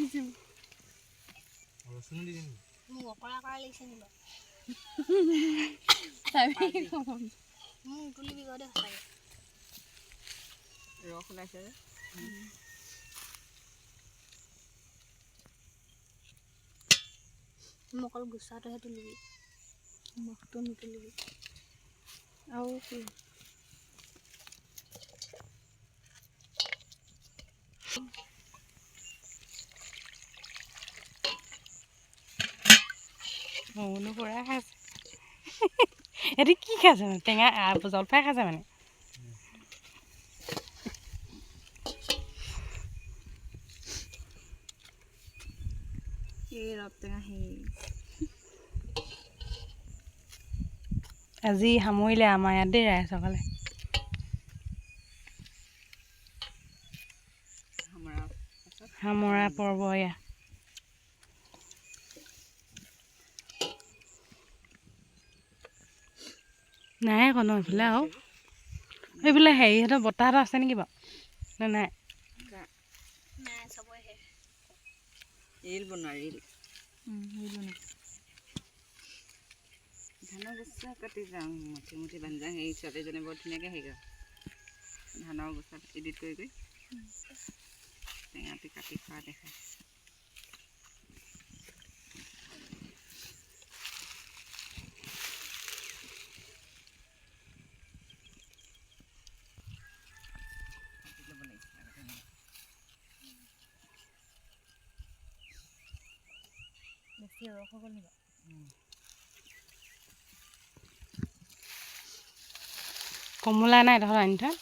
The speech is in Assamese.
ৰচুন দি দিম মোক অকৰা কৰা লাগিছে নি বাৰু তুলিবি গৈ দে সঁচাকৈ ৰস ওলাইছে যে মোক অকল গুচাটোহে তুলিবি মখটো নুতুলিবি আৰু কি মনো পুৰা খাইছে এটি কি খাইছে মানে টেঙা জলফাই খাইছে মানে এই ৰসটেঙা সেই আজি সামৰিলে আমাৰ ইয়াত দেই ৰাইজসকলে সামৰা পৰ্ব এয়া নাই আকৌ ন এইফালে আৰু এইফালে হেৰিহঁতৰ বতাহ এটা আছে নেকি বাৰু নে নাই নাই চবৰে শেষ ৰিল বনোৱা ৰিল ধানৰ গছা কাটি যাওঁ মুঠি মুঠি বান্ধি যাওঁ সেই ছোৱালীজনী বৰ ধুনীয়াকৈ হেৰি কৰে ধানৰ গছা এডিট কৰি কৰি টেঙাটো কাটি খোৱা দেখায় বেছি ৰস হৈ গ'ল নি বাৰু কমলা নাই তহঁতৰ আনি থোৱা